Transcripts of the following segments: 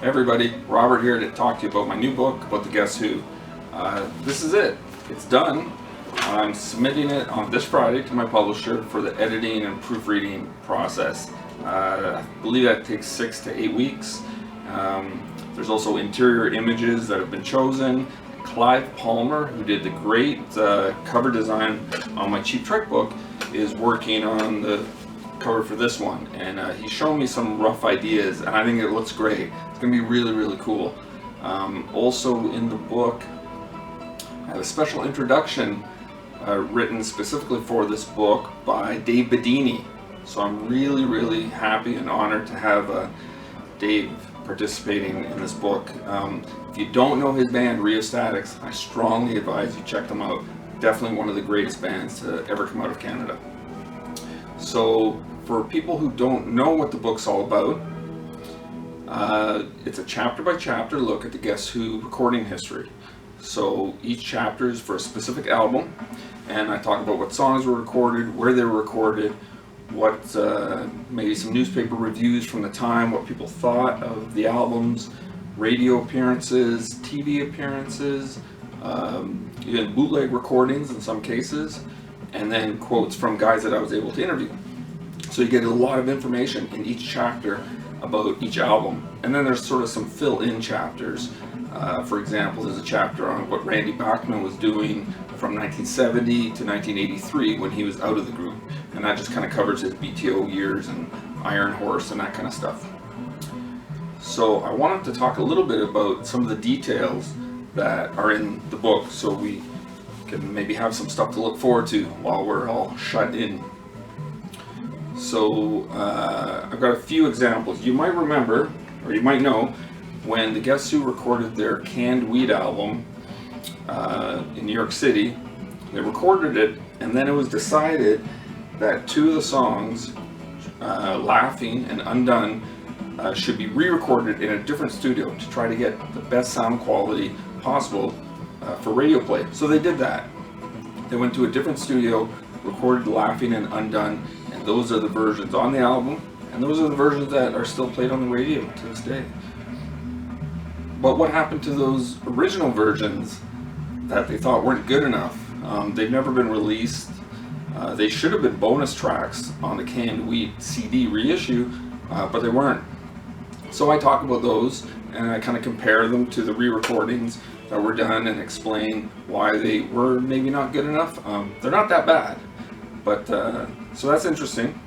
Hey everybody, Robert here to talk to you about my new book about the Guess Who. This is it. It's done. I'm submitting it on this Friday to my publisher for the editing and proofreading process. I believe that takes 6 to 8 weeks. There's also interior images that have been chosen. Clive Palmer, who did the great cover design on my Cheap Trick book, is working on the cover for this one, and he's shown me some rough ideas, and I think it looks great. It's going to be really cool. Also in the book, I have a special introduction written specifically for this book by Dave Bedini. So I'm really happy and honored to have Dave participating in this book. If you don't know his band, Rheostatics, I strongly advise you check them out. Definitely one of the greatest bands to ever come out of Canada. So for people who don't know what the book's all about, it's a chapter by chapter look at the Guess Who recording history. So each chapter is for a specific album, and I talk about what songs were recorded, where they were recorded, what maybe some newspaper reviews from the time, what people thought of the albums, radio appearances, TV appearances, even bootleg recordings in some cases, and then quotes from guys that I was able to interview. So you get a lot of information in each chapter about each album. And then there's sort of some fill-in chapters. For example, there's a chapter on what Randy Bachman was doing from 1970 to 1983 when he was out of the group. And that just kind of covers his BTO years and Iron Horse and that kind of stuff. So I wanted to talk a little bit about some of the details that are in the book, so we can maybe have some stuff to look forward to while we're all shut in. So I've got a few examples. You might remember, or you might know, when the Guess Who recorded their Canned Weed album in New York City, they recorded it, and then it was decided that 2 of the songs, Laughing and Undone, should be re-recorded in a different studio to try to get the best sound quality possible for radio play. So they did that. They went to a different studio, recorded Laughing and Undone, and those are the versions on the album, and those are the versions that are still played on the radio to this day. But what happened to those original versions that they thought weren't good enough? They've never been released. They should have been bonus tracks on the Canned Weed CD reissue, but they weren't. So I talk about those, and I kind of compare them to the re-recordings that were done and explain why they were maybe not good enough. They're not that bad, but so that's interesting.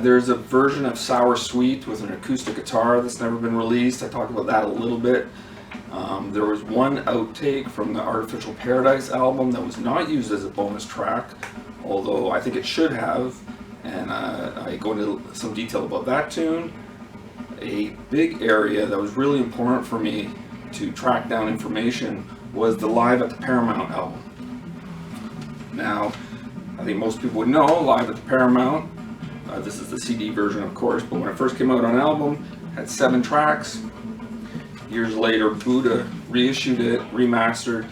There's a version of Sour Sweet with an acoustic guitar that's never been released. I talk about that a little bit. There was one outtake from the Artificial Paradise album that was not used as a bonus track, although I think it should have, and I go into some detail about that tune. A big area that was really important for me to track down information was the Live at the Paramount album. Now, I think most people would know Live at the Paramount. This is the CD version, of course, but when it first came out on album, it had 7 tracks. Years later, Buddha reissued it, remastered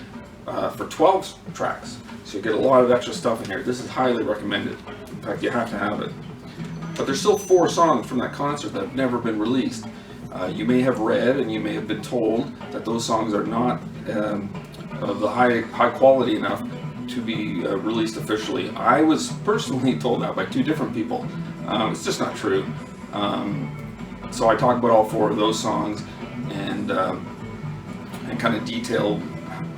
for 12 tracks. So you get a lot of extra stuff in here. This is highly recommended. In fact, you have to have it. But there's still 4 songs from that concert that have never been released. You may have read and you may have been told that those songs are not of the high quality enough to be released officially. I was personally told that by 2 different people. It's just not true. So I talk about all 4 of those songs and kind of detail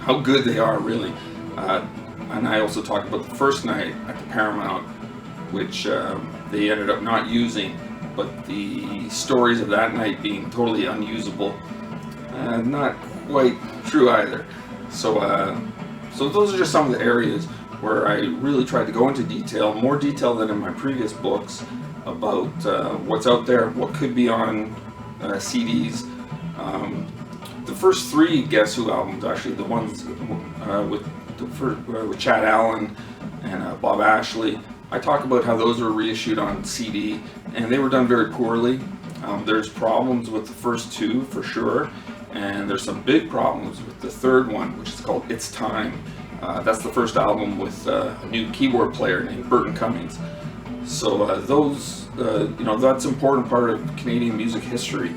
how good they are, really. And I also talk about the first night at the Paramount, which they ended up not using, but the stories of that night being totally unusable. Not quite true either. So those are just some of the areas where I really tried to go into detail, more detail than in my previous books, about what's out there, what could be on CDs. The first 3 Guess Who albums, actually, the ones with Chad Allen and Bob Ashley, I talk about how those were reissued on CD, and they were done very poorly. There's problems with the first 2 for sure, and there's some big problems with the third one, which is called It's Time. That's the first album with a new keyboard player named Burton Cummings. So that's an important part of Canadian music history.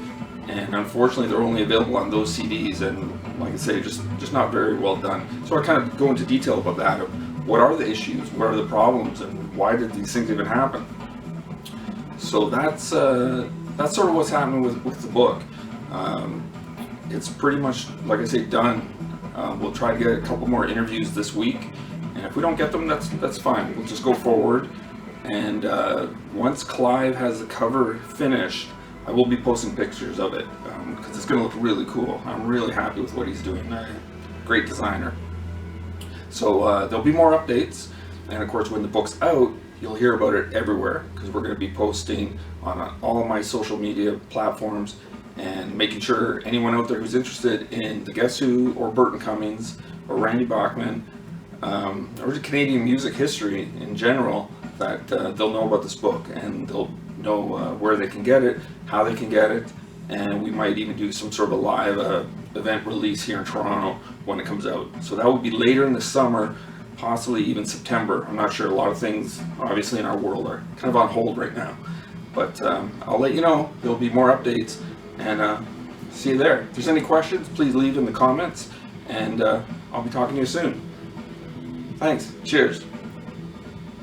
and unfortunately they're only available on those CDs, and like I say, just not very well done. So I kind of go into detail about that, of what are the issues, what are the problems, and why did these things even happen. So that's sort of what's happening with the book. It's pretty much, like I say, done. We'll try to get a couple more interviews this week, and if we don't get them, that's fine. We'll just go forward. And once Clive has the cover finished, I will be posting pictures of it, because it's going to look really cool. I'm really happy with what he's doing. Great designer. So there'll be more updates, and of course when the book's out, you'll hear about it everywhere, because we're going to be posting on all of my social media platforms, and making sure anyone out there who's interested in the Guess Who, or Burton Cummings, or Randy Bachman, or Canadian music history in general, that they'll know about this book, and they'll know where they can get it, how they can get it, and we might even do some sort of a live event release here in Toronto when it comes out. So that will be later in the summer, possibly even September. I'm not sure. A lot of things obviously in our world are kind of on hold right now, but I'll let you know. There'll be more updates, and see you there. If there's any questions, please leave in the comments, and I'll be talking to you soon. Thanks. Cheers.